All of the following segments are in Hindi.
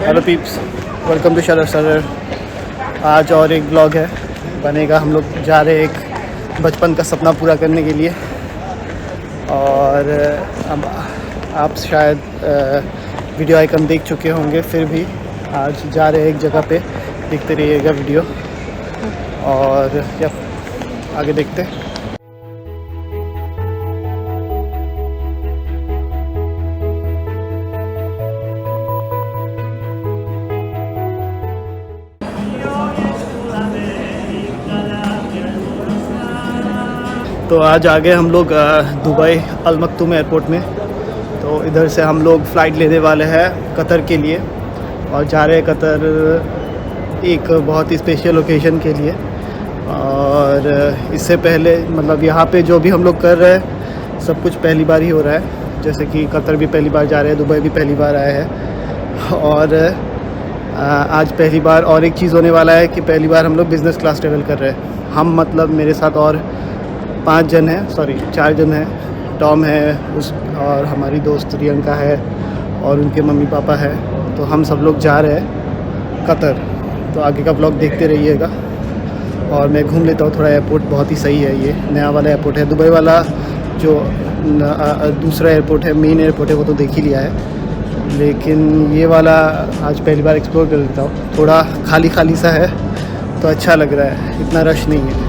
Hello peeps, welcome to Sharaf sir. आज और एक ब्लॉग है बनेगा। हम लोग जा रहे हैं एक बचपन का सपना पूरा करने के लिए। और अब आप शायद वीडियो आइकन देख चुके होंगे, फिर भी आज जा रहे हैं एक जगह पे। देखते रहिएगा वीडियो और या आगे देखते हैं। तो आज आ गए हम लोग दुबई अल मक्तूम एयरपोर्ट में। तो इधर से हम लोग फ़्लाइट लेने वाले हैं कतर के लिए और जा रहे हैं कतर एक बहुत ही स्पेशल ओकेज़न के लिए। और इससे पहले मतलब यहाँ पे जो भी हम लोग कर रहे हैं सब कुछ पहली बार ही हो रहा है। जैसे कि कतर भी पहली बार जा रहे हैं, दुबई भी पहली बार आए हैं। और आज पहली बार और एक चीज़ होने वाला है कि पहली बार हम लोग बिज़नेस क्लास ट्रेवल कर रहे हैं। हम मतलब मेरे साथ और 4 जन हैं। टॉम है और हमारी दोस्त प्रियंका है और उनके मम्मी पापा है। तो हम सब लोग जा रहे हैं कतर। तो आगे का ब्लॉग देखते रहिएगा। और मैं घूम लेता हूँ थोड़ा। एयरपोर्ट बहुत ही सही है, ये नया वाला एयरपोर्ट है। दुबई वाला जो दूसरा एयरपोर्ट है, मेन एयरपोर्ट है, वो तो देख ही लिया है। लेकिन ये वाला आज पहली बार एक्सप्लोर कर लेता हूँ। थोड़ा खाली खाली सा है तो अच्छा लग रहा है, इतना रश नहीं है।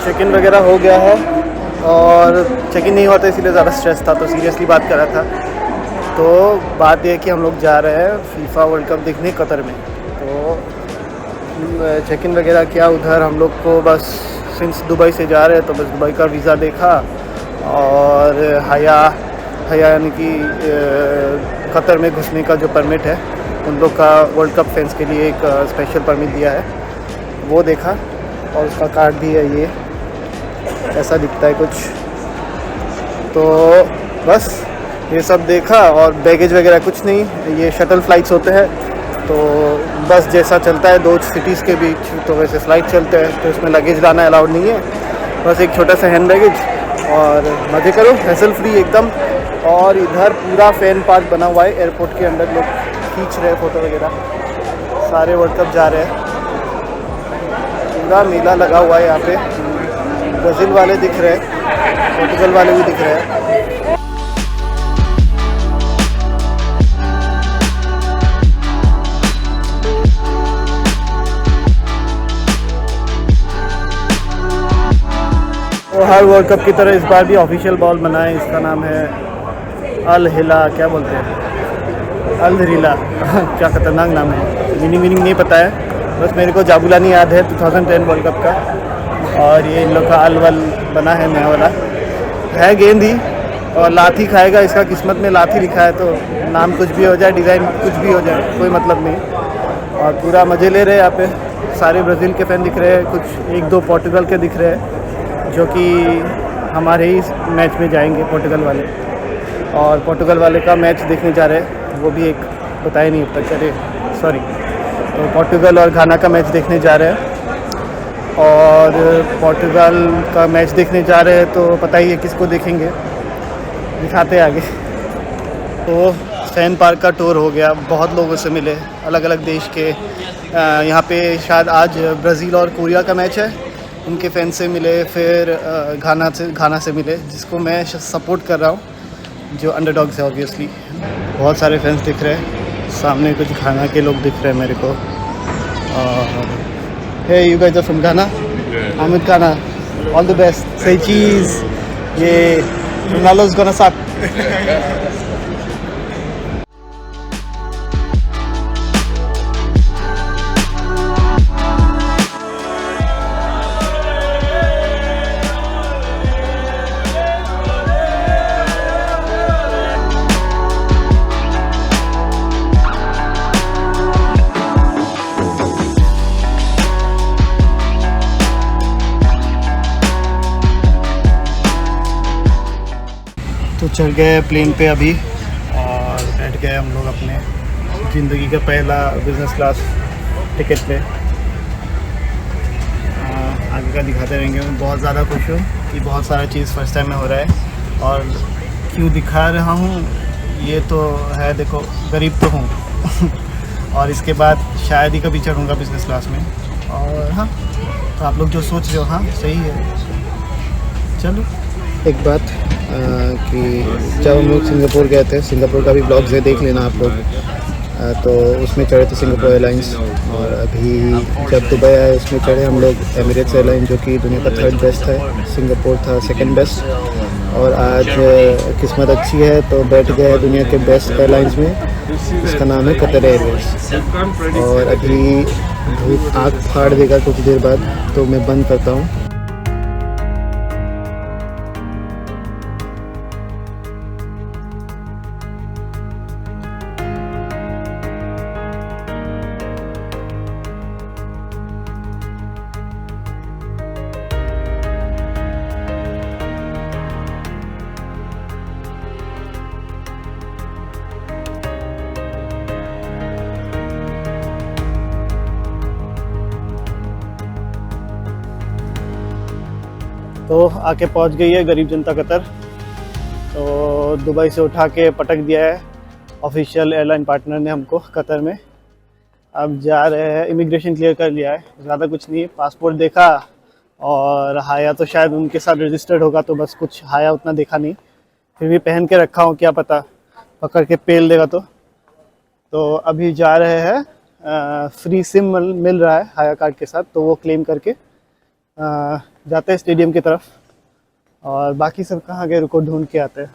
चेक इन वगैरह हो गया है और चेक इन नहीं हुआ था इसीलिए ज़्यादा स्ट्रेस था, तो सीरियसली बात कर रहा था। तो बात यह है कि हम लोग जा रहे हैं फीफा वर्ल्ड कप देखने कतर में। तो चेक इन वगैरह किया उधर। हम लोग को बस सिंस दुबई से जा रहे हैं तो बस दुबई का वीज़ा देखा और हया यानी कि कतर में घुसने का जो परमिट है उन लोग का वर्ल्ड कप फैंस के लिए एक स्पेशल परमिट दिया है, वो देखा। और उसका कार्ड भी है, ये ऐसा दिखता है कुछ। तो बस ये सब देखा और बैगेज वगैरह कुछ नहीं। ये शटल फ़्लाइट्स होते हैं तो बस जैसा चलता है 2 सिटीज़ के बीच, तो वैसे फ़्लाइट चलते हैं। तो इसमें लगेज लाना अलाउड नहीं है, बस एक छोटा सा हैंड बैगेज और मज़े करो, हैसल फ्री एकदम। और इधर पूरा फ़ैन पार्क बना हुआ है एयरपोर्ट के अंदर, लोग खींच रहे हैं फ़ोटो वगैरह। सारे वर्ल्ड कप जा रहे हैं, पूरा मेला लगा हुआ है यहाँ पे। ब्राज़ील वाले दिख रहे हैं, पोर्टुगल वाले भी दिख रहे हैं। तो हर वर्ल्ड कप की तरह इस बार भी ऑफिशियल बॉल बना है। इसका नाम है अल हिला, क्या बोलते हैं, अल हिला क्या खतरनाक नाम है, मीनिंग नहीं पता है। बस मेरे को जाबुलानी याद है 2010 वर्ल्ड कप का। और ये इन लोग का अलवल बना है नया वाला, है गेंद ही और लाठी खाएगा। इसका किस्मत में लाठी लिखा है, तो नाम कुछ भी हो जाए, डिज़ाइन कुछ भी हो जाए, कोई मतलब नहीं। और पूरा मज़े ले रहे हैं यहाँ पे। सारे ब्राज़ील के फ़ैन दिख रहे हैं, कुछ 1-2 पोर्टुगल के दिख रहे हैं जो कि हमारे ही मैच में जाएंगे, पोर्टुगल वाले। और पोर्टुगल वाले का मैच देखने जा रहे हैं, वो भी एक बताया नहीं अब तक, अरे सॉरी। तो पोर्टुगल और घाना का मैच देखने जा रहे हैं। और पोर्टुगल का मैच देखने जा रहे हैं तो पता ही है किसको देखेंगे, दिखाते हैं आगे। तो फैन पार्क का टूर हो गया, बहुत लोगों से मिले, अलग अलग देश के। यहाँ पे शायद आज ब्राज़ील और कोरिया का मैच है, उनके फ़ैन से मिले। फिर घाना से मिले, जिसको मैं सपोर्ट कर रहा हूँ, जो अंडरडॉग्स है ऑब्वियसली। बहुत सारे फैंस दिख रहे हैं, सामने कुछ घाना के लोग दिख रहे हैं मेरे को। Hey, you guys are from Ghana? Yeah. I'm with Ghana. All the best. Say cheese. Yeah. Ronaldo's gonna suck. तो चढ़ गए प्लेन पे अभी और बैठ गए हम लोग अपने ज़िंदगी का पहला बिज़नेस क्लास टिकट पे। आगे का दिखाते रहेंगे। मैं बहुत ज़्यादा खुश हूँ कि बहुत सारा चीज़ फर्स्ट टाइम में हो रहा है। और क्यों दिखा रहा हूँ ये तो है, देखो गरीब तो हूँ और इसके बाद शायद ही कभी चढ़ूँगा बिज़नेस क्लास में। और हाँ, तो आप लोग जो सोच रहे हो हाँ सही है। चलो एक बात कि जब हम लोग सिंगापुर गए थे, सिंगापुर का भी ब्लॉग्स है, देख लेना आप लोग। तो उसमें चढ़े थे सिंगापुर एयरलाइंस। और अभी जब दुबई आए उसमें चढ़े हम लोग एमिरेट्स एयरलाइन, जो कि दुनिया का 3rd बेस्ट है। सिंगापुर था 2nd बेस्ट। और आज किस्मत अच्छी है तो बैठ गए दुनिया के बेस्ट एयरलाइंस में, इसका नाम है कतर एयरवेज। और अभी धूप आँख फाड़ देगा कुछ देर बाद, तो मैं बंद करता हूँ। तो आके पहुंच गई है गरीब जनता कतर। तो दुबई से उठा के पटक दिया है ऑफिशियल एयरलाइन पार्टनर ने हमको कतर में। अब जा रहे हैं, इमिग्रेशन क्लियर कर लिया है, ज़्यादा कुछ नहीं, पासपोर्ट देखा और हाया तो शायद उनके साथ रजिस्टर्ड होगा, तो बस कुछ हाया उतना देखा नहीं, फिर भी पहन के रखा हूँ, क्या पता पकड़ के पेल देगा। तो अभी जा रहे हैं, फ्री सिम मिल रहा है हाया कार्ड के साथ, तो वो क्लेम करके जाते हैं स्टेडियम की तरफ। और बाकी सब कहाँ गए रुको ढूंढ के आते हैं।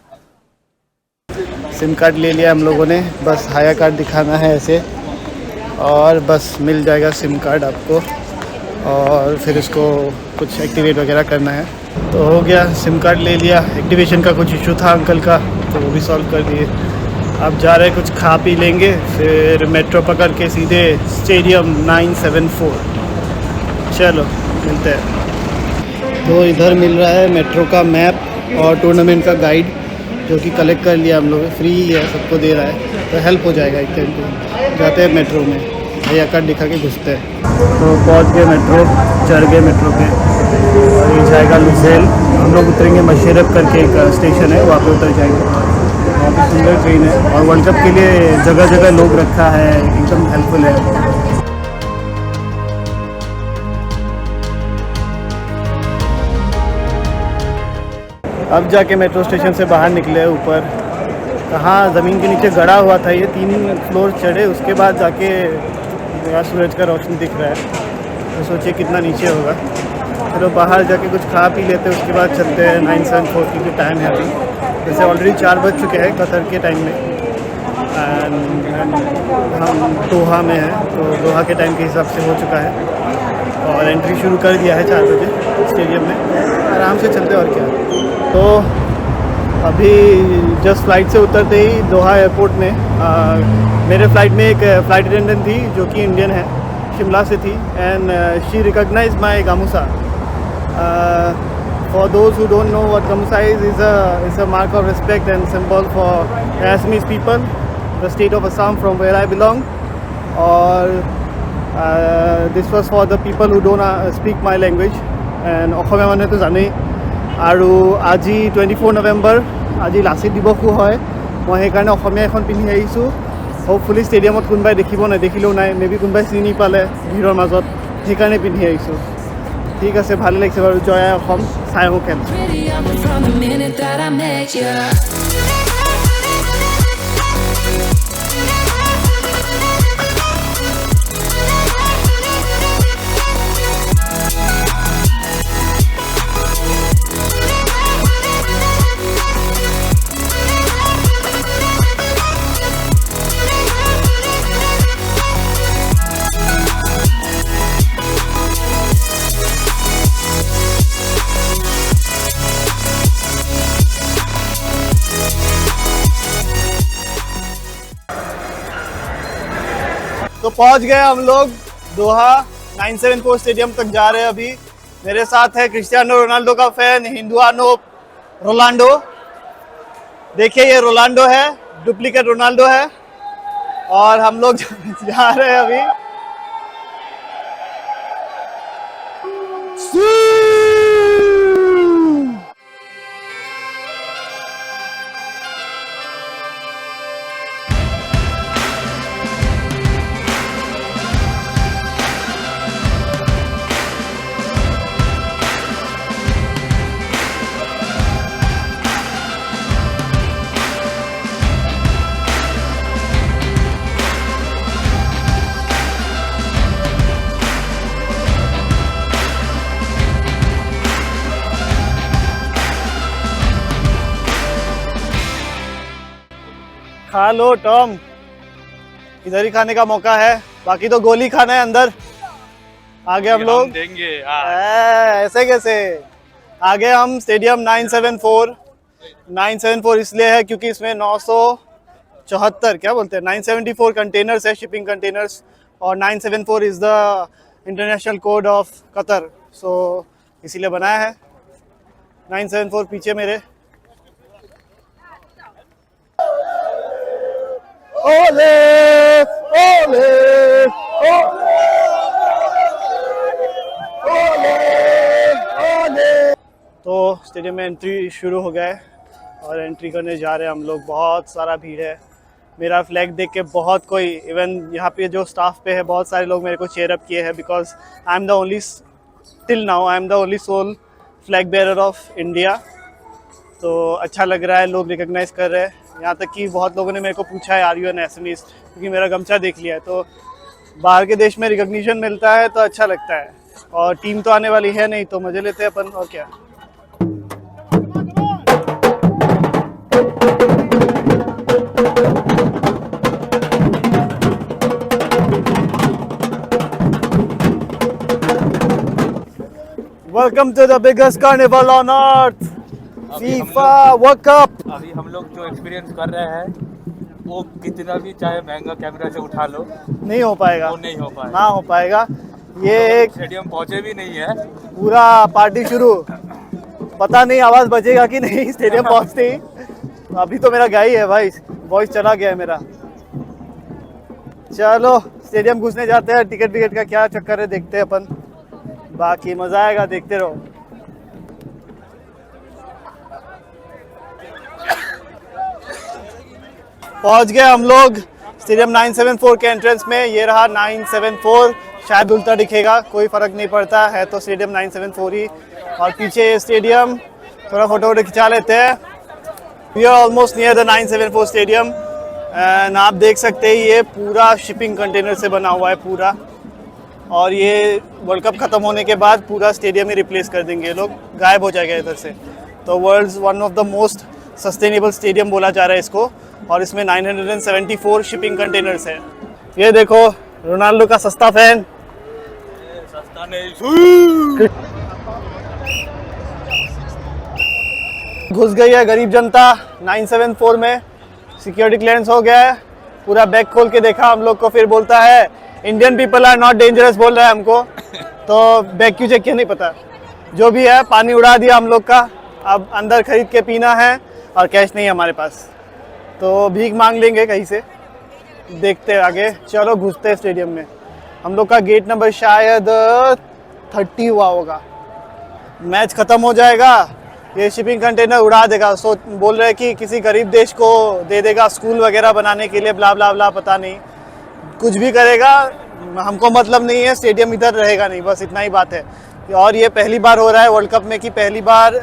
सिम कार्ड ले लिया हम लोगों ने, बस हाया कार्ड दिखाना है ऐसे और बस मिल जाएगा सिम कार्ड आपको। और फिर इसको कुछ एक्टिवेट वगैरह करना है। तो हो गया, सिम कार्ड ले लिया। एक्टिवेशन का कुछ इशू था अंकल का, तो वो भी सॉल्व कर दिए। अब जा रहे कुछ खा पी लेंगे, फिर मेट्रो पकड़ के सीधे स्टेडियम 974। चलो मिलते हैं। तो इधर मिल रहा है मेट्रो का मैप और टूर्नामेंट का गाइड, जो कि कलेक्ट कर लिया हम लोग, फ्री ही है, सबको दे रहा है, तो हेल्प हो जाएगा एक टाइम पे। जाते हैं मेट्रो में, भैया कार्ड दिखा के घुसते हैं। तो पहुंच गए मेट्रो, चढ़ गए मेट्रो पे और ये जाएगा लुसेल। हम लोग उतरेंगे मशरफ करके एक स्टेशन है, वहाँ पे उतर जाएंगे। वहाँ पे सुंदर ट्रेन है और वर्ल्ड कप के लिए जगह जगह लोग रखा है, एकदम हेल्पफुल है। अब जाके मेट्रो स्टेशन से बाहर निकले ऊपर, कहाँ ज़मीन के नीचे गड़ा हुआ था ये, 3 फ्लोर चढ़े, उसके बाद जाके यहाँ सूरज का रोशनी दिख रहा है। तो सोचिए कितना नीचे होगा। चलो बाहर जाके कुछ खा पी लेते हैं, उसके बाद चलते हैं 974, क्योंकि टाइम है अभी, जैसे ऑलरेडी 4 बज चुके हैं कतर के टाइम में। हम दोहा में हैं, तो दोहा के टाइम के हिसाब से हो चुका है और एंट्री शुरू कर दिया है 4 बजे स्टेडियम में। आराम से चलते और क्या। तो अभी जस्ट फ्लाइट से उतरते ही दोहा एयरपोर्ट में मेरे फ़्लाइट में एक फ़्लाइट अटेंडेंट थी जो कि इंडियन है, शिमला से थी, and she recognised my gamusa. For those who don't know what gamusa is a mark of respect and symbol for Assamese people, the state of Assam from where I belong. और this was for the people who don't speak my language, and অসমীয়া মানুহে তো জানেই। আৰু আজি 24 নৱেম্বৰ, আজি লাচিত দিৱসো হয়, মই সেইকাৰণে অসমীয়া এখন পিন্ধি আহিছোঁ। হোপফুলি ষ্টেডিয়ামত কোনোবাই দেখিব, নেদেখিলেও নাই, মেবি কোনোবাই চিনি পালে ভিৰৰ মাজত, সেইকাৰণে পিন্ধি আহিছোঁ। ঠিক আছে, ভালে লাগিছে বাৰু, জয় অসম, চাই আহোঁ খেল। तो पहुंच गए हम लोग दोहा, 974 स्टेडियम तक जा रहे हैं अभी। मेरे साथ है क्रिस्टियानो रोनाल्डो का फैन हिंदुआनो रोनाल्डो। देखिए ये रोनाल्डो है, डुप्लीकेट रोनाल्डो है। और हम लोग जा रहे हैं अभी। खा लो टॉम, इधर ही खाने का मौका है, बाकी तो गोली खाना है अंदर। आगे हम लोग देंगे ऐसे कैसे, आगे हम स्टेडियम 974 इसलिए है क्योंकि इसमें 974 क्या बोलते हैं 974 कंटेनर्स है, शिपिंग कंटेनर्स, और 974 is the international code of Qatar, so इसीलिए बनाया है 974 पीछे मेरे। ओले ओले ओले ओले। तो स्टेडियम में एंट्री शुरू हो गया है और एंट्री करने जा रहे हैं हम लोग। बहुत सारा भीड़ है, मेरा फ्लैग देख के बहुत कोई, इवन यहाँ पे जो स्टाफ पे है बहुत सारे लोग मेरे को चेयर अप किए हैं, because I am the only till now I am the only sole flag bearer of India. तो अच्छा लग रहा है, लोग रिकॉग्नाइज कर रहे हैं। यहाँ तक कि बहुत लोगों ने मेरे को पूछा है आर यू एन एसएमईज, क्योंकि मेरा गमछा देख लिया है। तो बाहर के देश में रिकॉग्निशन मिलता है तो अच्छा लगता है, और टीम तो आने वाली है नहीं तो मजे लेते हैं अपन, और क्या। Welcome to the biggest carnival on earth, FIFA World Cup। अभी हम लोग जो एक्सपीरियंस कर रहे हैं वो कितना भी चाहे महंगा कैमरा से उठा लो नहीं हो पाएगा, वो नहीं हो पाएगा, ना हो पाएगा। ये एक स्टेडियम पहुंचे भी नहीं है, पूरा पार्टी शुरू, पता नहीं आवाज बजेगा कि नहीं स्टेडियम पहुंचते ही। अभी तो मेरा गाई है भाई, वॉइस चला गया है मेरा। चलो स्टेडियम घुसने जाते हैं, टिकट विकेट का क्या चक्कर है देखते हैं अपन, बाकी मजा आएगा, देखते रहो। पहुंच गए हम लोग स्टेडियम 974 के एंट्रेंस में। ये रहा 974, शायद उल्टा दिखेगा, कोई फर्क नहीं पड़ता है, तो स्टेडियम 974 ही। और पीछे स्टेडियम, थोड़ा फोटो वोटो खिंचा लेते हैं। We are almost near the 974 stadium and आप देख सकते हैं ये पूरा शिपिंग कंटेनर से बना हुआ है पूरा, और ये वर्ल्ड कप ख़त्म होने के बाद पूरा स्टेडियम ही रिप्लेस कर देंगे, लोग गायब हो जाएगा इधर से। तो world's one of the most sustainable stadium बोला जा रहा है इसको, और इसमें 974 शिपिंग कंटेनर्स है। ये देखो रोनाल्डो का सस्ता फैन, सस्ता नहीं घुस गई है गरीब जनता 974 में। सिक्योरिटी क्लियरेंस हो गया है, पूरा बैग खोल के देखा हम लोग को, फिर बोलता है Indian people are not dangerous बोल रहा है हमको, तो बैग क्यों चेक किया नहीं पता। जो भी है पानी उड़ा दिया हम लोग का, अब अंदर खरीद के पीना है, और कैश नहीं है हमारे पास, तो भीख मांग लेंगे कहीं से, देखते हैं आगे। चलो घुसते हैं स्टेडियम में। हम लोग का गेट नंबर शायद 30 हुआ होगा। मैच ख़त्म हो जाएगा, ये शिपिंग कंटेनर उड़ा देगा। सो बोल रहे हैं कि किसी गरीब देश को दे देगा स्कूल वगैरह बनाने के लिए, ब्ला ब्ला ब्ला, पता नहीं कुछ भी करेगा, हमको मतलब नहीं है, स्टेडियम इधर रहेगा नहीं, बस इतना ही बात है। और ये पहली बार हो रहा है वर्ल्ड कप में कि पहली बार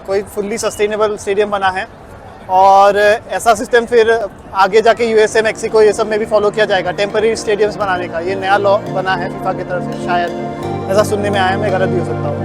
कोई फुल्ली सस्टेनेबल स्टेडियम बना है, और ऐसा सिस्टम फिर आगे जाके यूएसए, मैक्सिको ये सब में भी फॉलो किया जाएगा, टेम्पररी स्टेडियम्स बनाने का। ये नया लॉ बना है फीफा की तरफ से, शायद ऐसा सुनने में आया, मैं गलत भी हो सकता हूँ।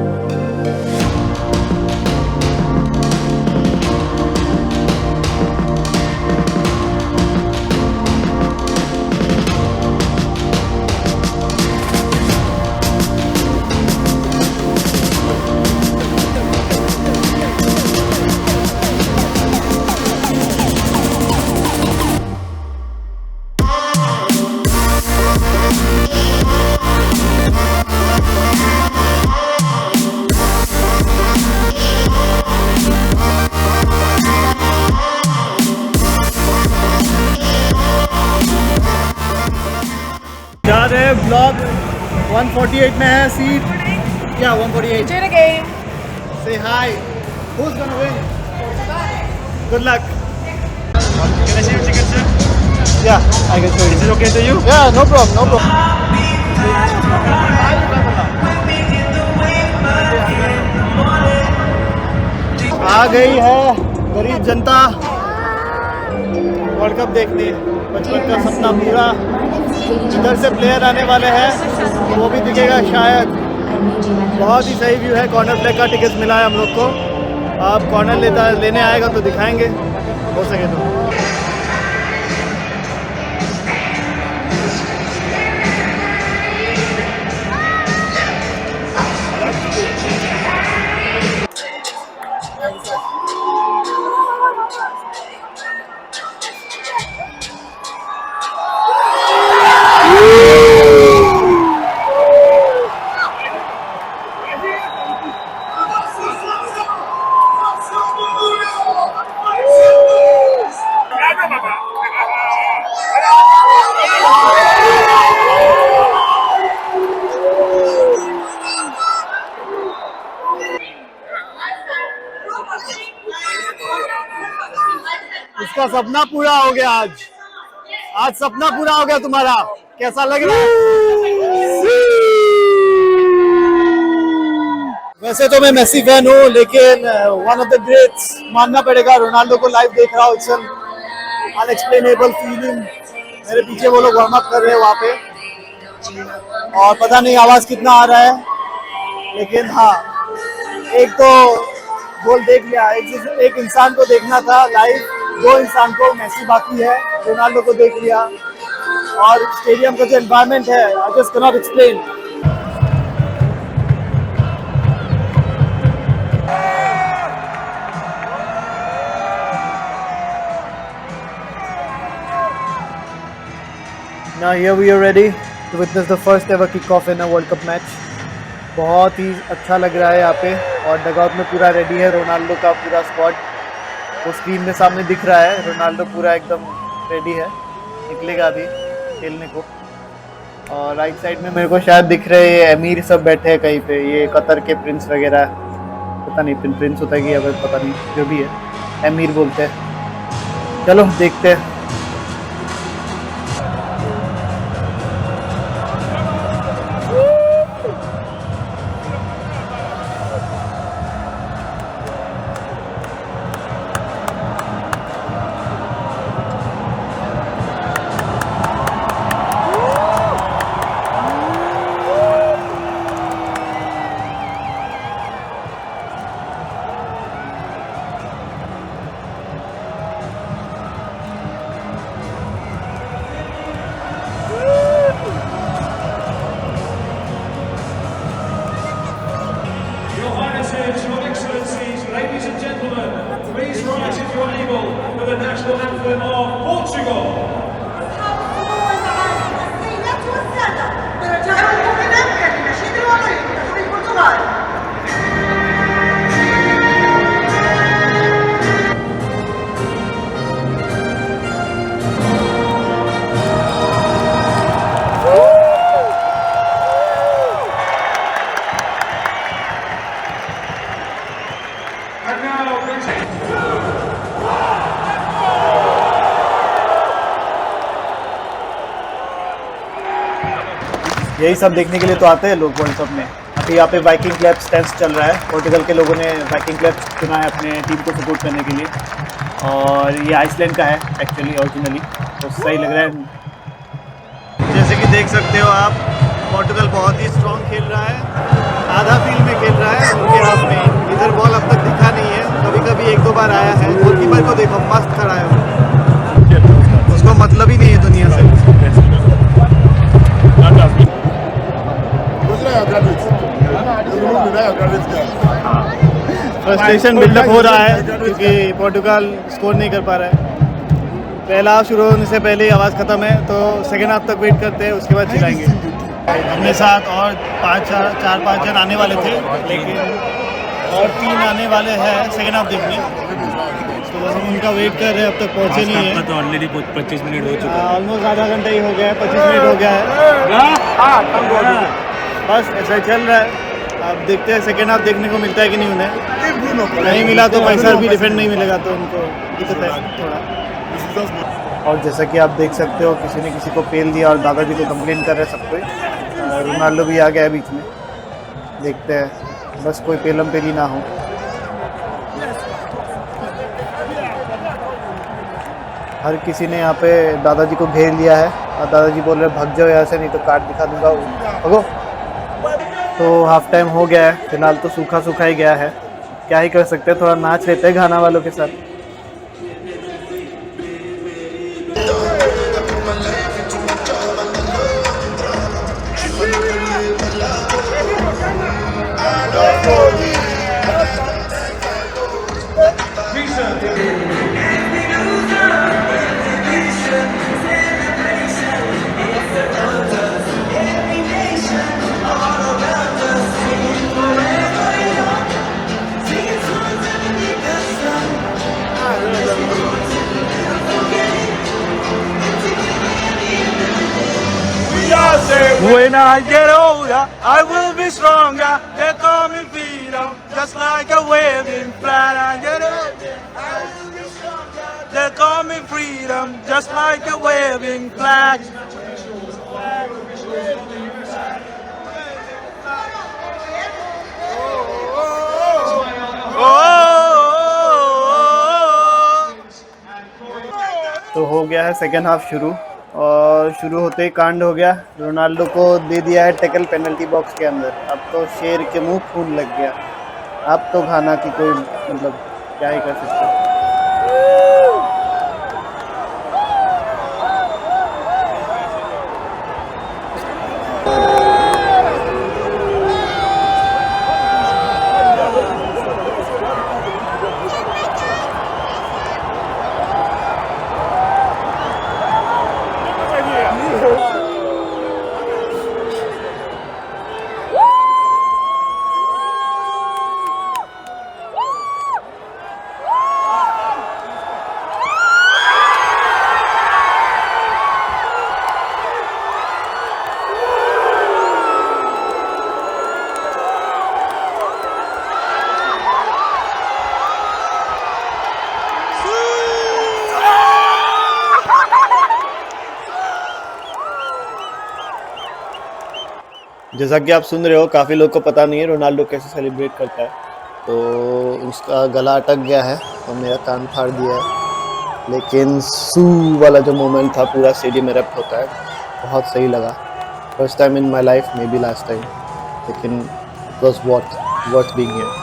ब्लॉक 148 में है सीट, क्या 148? Enjoy the game. Say hi. Who's gonna win? Good luck. Can I see your ticket, sir? Yeah, I can show you. Is it okay to you? Yeah, no problem, no problem. आ गई है गरीब जनता वर्ल्ड कप देखने, बचपन का सपना पूरा। इधर से प्लेयर आने वाले हैं, वो भी दिखेगा शायद। बहुत ही सही व्यू है, कॉर्नर फ्लैग का टिकट मिला है हम लोग को। अब कॉर्नर लेने आएगा तो दिखाएंगे, हो सके तो। आपका सपना पूरा हो गया आज सपना पूरा हो गया तुम्हारा। कैसा लग रहा है? वैसे तो मैं मेसी फैन हूँ, लेकिन वन ऑफ द ग्रेट्स मानना पड़ेगा। रोनाल्डो को लाइव देख रहा हूँ, इट्स अनएक्सप्लेनेबल फीलिंग। मेरे पीछे वो लोग वार्म अप कर रहे हैं वहाँ पे, और पता नहीं आवाज कितना आ रहा है, लेकिन हाँ, एक तो गोल देख लिया। एक इंसान को देखना था लाइव, दो इंसान को, मेसी बाकी है, रोनाल्डो को देख लिया। और स्टेडियम का जो एनवायरनमेंट है, I just can not explain. Now here we are ready to witness the first ever kick-off in a World Cup match. बहुत ही अच्छा लग रहा है यहाँ पे, और डगआउट में पूरा रेडी है रोनाल्डो का पूरा स्क्वाड। वो स्क्रीन में सामने दिख रहा है, रोनाल्डो पूरा एकदम रेडी है, निकलेगा अभी खेलने को। और राइट साइड में मेरे को शायद दिख रहे हैं अमीर सब बैठे हैं कहीं पे, ये कतर के प्रिंस वगैरह, पता नहीं प्रिंस होता है कि अगर पता नहीं, जो भी है अमीर बोलते हैं। चलो देखते हैं। Your Excellencies, ladies and gentlemen, please rise if you are able for the national anthem of Portugal. And now, यही सब देखने के लिए तो आते हैं लोग वर्ल्ड कप में। अभी यहाँ पे वाइकिंग क्लब्स टेस्ट चल रहा है, पोर्टुगल के लोगों ने वाइकिंग क्लब्स चुना है अपने टीम को सपोर्ट करने के लिए, और ये आइसलैंड का है एक्चुअली ओरिजिनली, तो सही लग रहा है। जैसे कि देख सकते हो आप, पोर्टुगल बहुत ही स्ट्रॉन्ग खेल रहा है, आधा फील्ड में खेल रहा है उनके हाथ में। इधर बॉल अब तक दिखा नहीं है, कभी कभी एक दो बार आया है। गोलकीपर को देखो, मस्त खड़ा है वो, उसको मतलब ही नहीं है दुनिया से। फ्रस्ट्रेशन बिल्डअप हो रहा है क्योंकि पोर्टुगल स्कोर नहीं कर पा रहा है। पहला हाफ शुरू होने से पहले ही आवाज़ ख़त्म है, तो सेकेंड हाफ तक वेट करते हैं, उसके बाद चिल्लाएंगे। अपने साथ और 4-5 जन आने वाले थे, लेकिन और 3 आने वाले हैं सेकेंड हाफ देखने, तो हम उनका वेट कर रहे हैं, अब तक पहुँचे नहीं है। तो ऑलरेडी 25 मिनट हो चुका है, ऑलमोस्ट आधा घंटा ही हो गया है, 25 मिनट हो गया है, बस ऐसा ही चल रहा है। अब देखते हैं सेकेंड हाफ देखने को मिलता है कि नहीं उन्हें। नहीं मिला तो पैसा भी डिफेंड नहीं मिलेगा, तो उनको दिक्कत है थोड़ा। और जैसा कि आप देख सकते हो, किसी ने किसी को पेल दिया और दादाजी को कंप्लेन कर रहे हैं सब कोई। रोनाल्डो भी आ गया है बीच में, देखते हैं बस कोई पेलम पेली ना हो। हर किसी ने यहाँ पे दादाजी को घेर लिया है, और दादाजी बोल रहे भाग जाओ यहाँ से, नहीं तो कार्ड दिखा दूंगा, भगो। तो हाफ टाइम हो गया है, फिलहाल तो सूखा सूखा ही गया है, क्या ही कर सकते हैं, थोड़ा नाच लेते हैं गाना वालों के साथ। When I get older, I will be stronger. They call me freedom, just like a waving flag. I get older, I will be stronger. They call me freedom, just like a waving flag. तो हो गया है सेकेंड हाफ शुरू, और शुरू होते ही कांड हो गया। रोनाल्डो को दे दिया है टैकल पेनल्टी बॉक्स के अंदर। अब तो शेर के मुंह खून लग गया। अब तो घाना की कोई मतलब क्या ही कर सकते हैं। जैसा कि आप सुन रहे हो, काफ़ी लोग को पता नहीं है रोनाल्डो कैसे सेलिब्रेट करता है। तो उसका गला अटक गया है और मेरा कान फाड़ दिया है, लेकिन सू वाला जो मोमेंट था पूरा स्टेडियम में रैप होता है, बहुत सही लगा। First time in my life, maybe last time, लेकिन it was worth being here.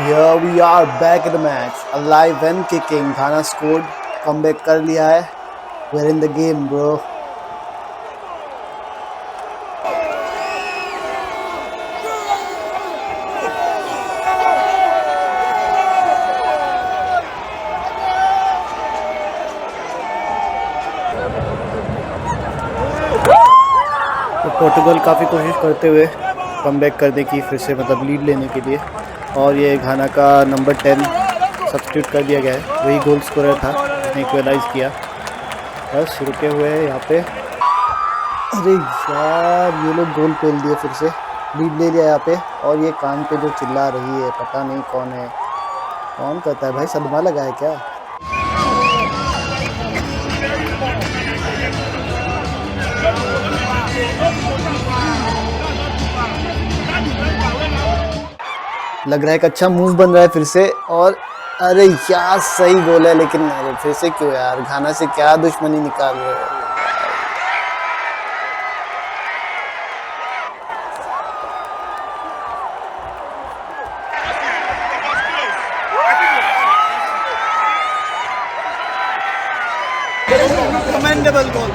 Here we are back in the match, alive and kicking. Ghana scored, comeback कर लिया है. We're in the game, bro. तो पोर्टुगल काफ़ी कोशिश करते हुए कमबैक करने की, फिर से मतलब लीड लेने के लिए, और ये घाना का नंबर 10 सब्स्टिट्यूट कर दिया गया है। वही गोल स्कोरर था, उसने इक्वलाइज़ किया। बस रुके हुए हैं यहाँ पे। अरे यार, ये लोग गोल पेल दिए, फिर से लीड ले लिया यहाँ पे। और ये कान पे जो चिल्ला रही है, पता नहीं कौन है, कौन करता है भाई, सदमा लगा है क्या? लग रहा है एक अच्छा मूव बन रहा है फिर से। और अरे यार, सही गोल है, लेकिन अरे फिर से क्यों यार, घाना से क्या दुश्मनी निकाल रहे हो? Commendable goal.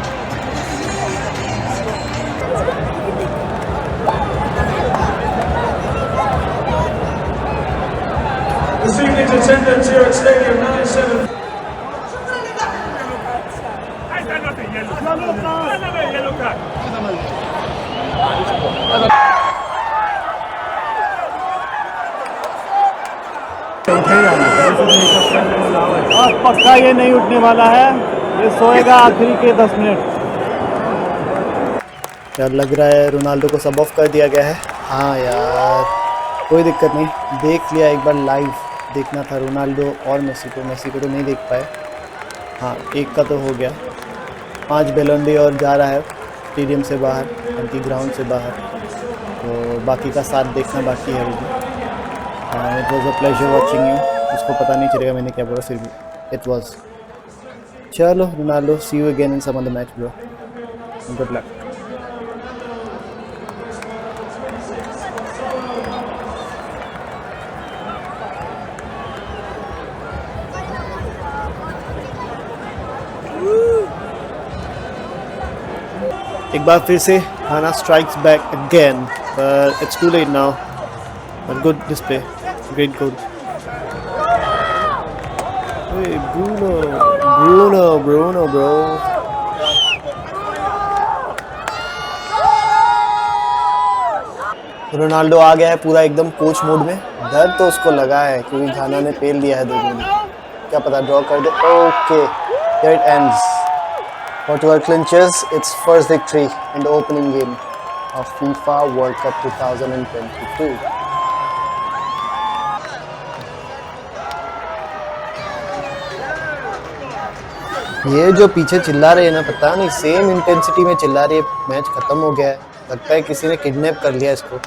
This evening's attendance here at Stadium 97. और पक्का ये नहीं उठने वाला है, ये सोएगा आखिरी के 10 मिनट। यार लग रहा है रोनाल्डो को सब ऑफ कर दिया गया है। हाँ यार, कोई दिक्कत नहीं, देख लिया एक बार लाइव। देखना था रोनाल्डो और मेसी को तो नहीं देख पाए। हाँ, एक का तो हो गया। 5 बैलन d'Or जा रहा है स्टेडियम से बाहर, उनकी ग्राउंड से बाहर, तो बाकी का साथ देखना बाकी है अभी। It was a pleasure watching you. उसको पता नहीं चलेगा मैंने क्या बोला, फिर भी इट वॉज। चलो Ronaldo, see you again in some other match bro, good luck. एक बार फिर से Ghana strikes back again, but it's too late now. But good display, great goal. Hey, Bruno, bro. Ronaldo आ गया है पूरा एकदम कोच मोड में। डर तो उसको लगा है क्योंकि घाना ने पेल दिया है 2 गोल, क्या पता ड्रॉ कर दे। Okay, here it ends. Portugal clinches its first victory in the opening game. of FIFA World Cup 2022. ये जो पीछे चिल्ला रहे हैं ना, पता नहीं सेम इंटेंसिटी में चिल्ला रही है। मैच खत्म हो गया है, लगता है किसी ने किडनैप कर लिया इसको।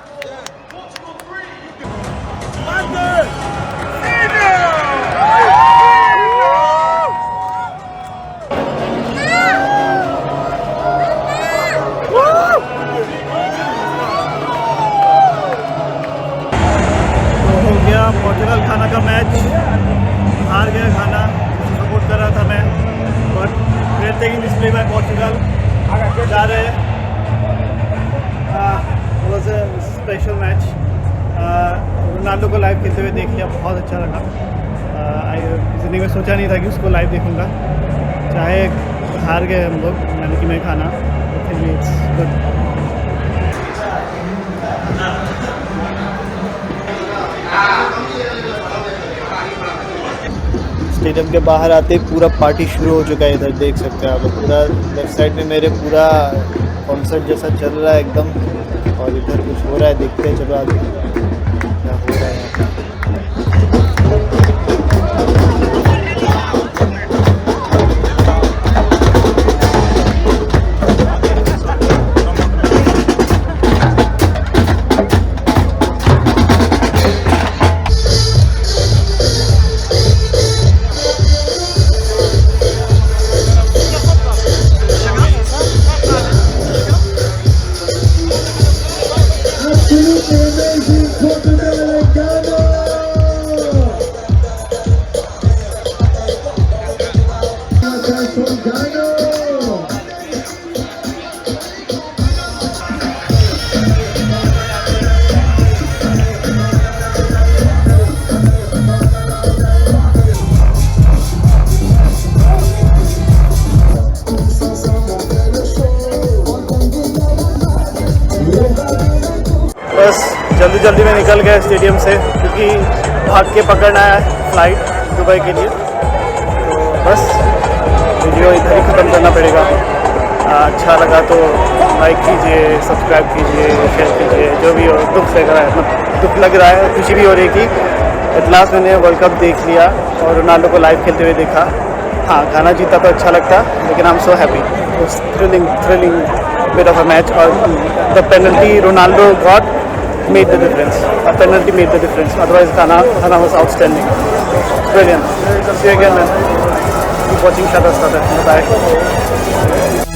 पोर्चुगल खाना का मैच हार गया, खाना सपोर्ट कर रहा था मैं, but great taking display bye Portugal जा रहे हैं। Was a special match. Ronaldo को लाइव खेलते हुए देख लिया, बहुत अच्छा लगा। जिंदगी में सोचा नहीं था कि उसको लाइव देखूंगा, चाहे हार गए हम लोग, यानी कि मैं खाना, फिर भी इट्स गुड। स्टेडियम के बाहर आते ही पूरा पार्टी शुरू हो चुका है। इधर देख सकते हैं आप, पूरा लेफ्ट साइड में मेरे पूरा कॉन्सर्ट जैसा चल रहा है एकदम, और इधर कुछ हो रहा है, देखते हैं चलो आगे क्या हो रहा है यहाँ पे। बस जल्दी में निकल गए स्टेडियम से, क्योंकि भाग के पकड़ना है फ्लाइट दुबई के लिए। तो बस वीडियो इधर ही ख़त्म करना पड़ेगा। अच्छा लगा तो लाइक कीजिए, सब्सक्राइब कीजिए, शेयर कीजिए, जो भी हो। दुख लग रहा है, मतलब दुख लग रहा है, खुशी भी हो रही है कि एट लास्ट मैंने वर्ल्ड कप देख लिया और रोनाल्डो को लाइव खेलते हुए देखा। हाँ, खाना जीता तो अच्छा लगता, लेकिन I am so happy. Thrilling bit of a match, or the penalty Ronaldo got made the difference. A penalty made the difference. Otherwise, Ghana was outstanding. Brilliant. See you again, man. Keep watching Shutter Starter. Bye.